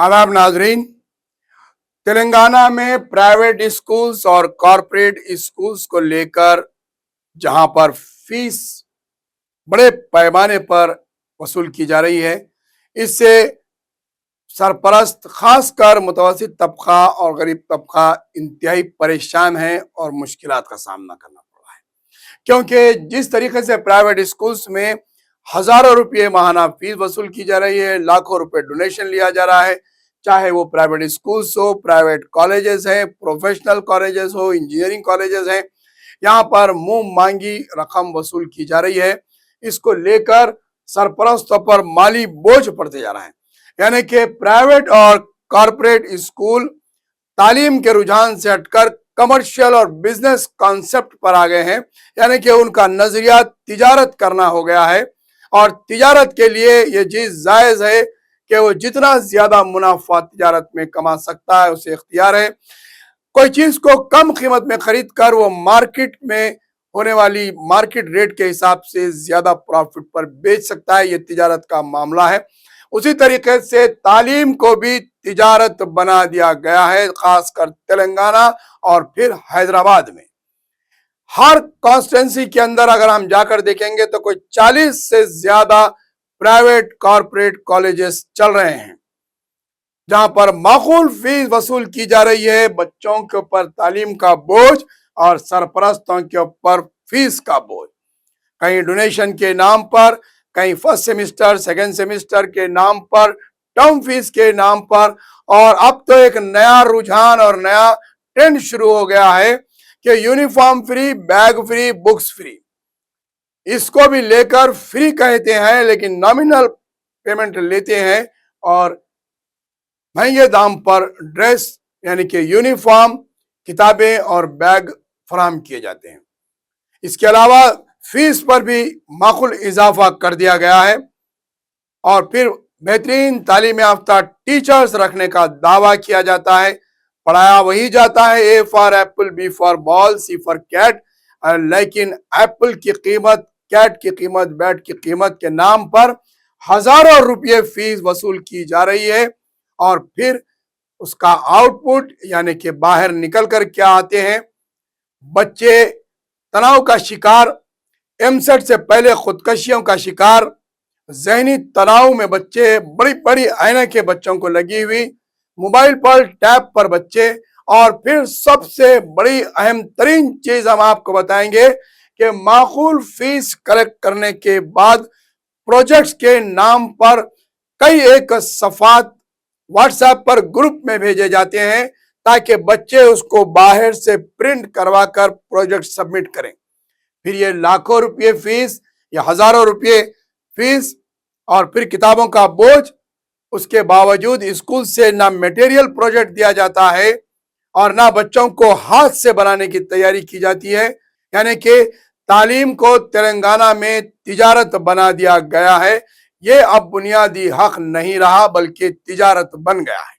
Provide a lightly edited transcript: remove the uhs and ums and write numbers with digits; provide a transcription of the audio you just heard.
आदाब नाजरीन। तेलंगाना में प्राइवेट स्कूल्स और कॉरपोरेट स्कूल्स को लेकर जहां पर फीस बड़े पैमाने पर वसूल की जा रही है, इससे सरपरस्त खासकर मुतवस्सित तबका और गरीब तबका इंतहाई परेशान है और मुश्किलात का सामना करना पड़ रहा है। क्योंकि जिस तरीके से प्राइवेट स्कूल्स में हजारों रुपये माहाना फीस वसूल की जा रही है, लाखों रुपए डोनेशन लिया जा रहा है, चाहे वो प्राइवेट स्कूल्स हो, प्राइवेट कॉलेजेस हैं, प्रोफेशनल कॉलेजेस हो, इंजीनियरिंग कॉलेजेस हैं, यहाँ पर मुंह मांगी रकम वसूल की जा रही है। इसको लेकर सरपरस्तों पर माली बोझ पड़ते जा रहा है। यानी कि प्राइवेट और कॉरपोरेट स्कूल तालीम के रुझान से हटकर कमर्शियल और बिजनेस कॉन्सेप्ट पर आ गए हैं। यानी कि उनका नजरिया तिजारत करना हो गया है और तिजारत के लिए ये चीज जायज है कि वो जितना ज्यादा मुनाफा तिजारत में कमा सकता है उसे इख्तियार है। कोई चीज को कम कीमत में खरीद कर वो मार्केट में होने वाली मार्केट रेट के हिसाब से ज्यादा प्रॉफिट पर बेच सकता है, ये तिजारत का मामला है। उसी तरीके से तालीम को भी तिजारत बना दिया गया है, खासकर तेलंगाना और फिर हैदराबाद में। हर कॉन्स्टिट्यूंसी के अंदर अगर हम जाकर देखेंगे तो कोई 40 से ज्यादा प्राइवेट कॉरपोरेट कॉलेजेस चल रहे हैं, जहां पर माकूल फीस वसूल की जा रही है। बच्चों के ऊपर तालीम का बोझ और सरपरस्तों के ऊपर फीस का बोझ, कहीं डोनेशन के नाम पर, कहीं फर्स्ट सेमेस्टर सेकंड सेमेस्टर के नाम पर, टर्म फीस के नाम पर। और अब तो एक नया रुझान और नया ट्रेंड शुरू हो गया है कि uniform free, bag free, books free. इसको भी लेकर फ्री कहते हैं लेकिन नॉमिनल पेमेंट लेते हैं और महंगे दाम पर ड्रेस यानी कि यूनिफॉर्म, किताबें और बैग फराहम किए जाते हैं। इसके अलावा फीस पर भी माकूल इजाफा कर दिया गया है और फिर बेहतरीन तालीम याफ्ता टीचर्स रखने का दावा किया जाता है। पढ़ाया वही जाता है, A for apple, B for ball, C for cat, लेकिन एप्पल की कीमत, कैट की कीमत, बैट की कीमत के नाम पर हजारों रुपये फीस वसूल की जा रही है। और फिर उसका आउटपुट यानी कि बाहर निकल कर क्या आते हैं, बच्चे तनाव का शिकार, एमसेट से पहले खुदकशियों का शिकार, जहनी तनाव में बच्चे, बड़ी बड़ी ऐनकें बच्चों को लगी हुई, मोबाइल पर, टैब पर बच्चे। और फिर सबसे बड़ी अहम तरीन चीज हम आपको बताएंगे कि माकूल फीस कलेक्ट करने के बाद प्रोजेक्ट्स के नाम पर कई एक सफात व्हाट्सएप पर ग्रुप में भेजे जाते हैं ताकि बच्चे उसको बाहर से प्रिंट करवा कर प्रोजेक्ट सबमिट करें। फिर ये लाखों रुपये फीस या हजारों रुपये फीस और फिर किताबों का बोझ। उसके बावजूद स्कूल से ना मटेरियल प्रोजेक्ट दिया जाता है और ना बच्चों को हाथ से बनाने की तैयारी की जाती है। यानी कि तालीम को तेलंगाना में तिजारत बना दिया गया है। ये अब बुनियादी हक नहीं रहा बल्कि तिजारत बन गया है।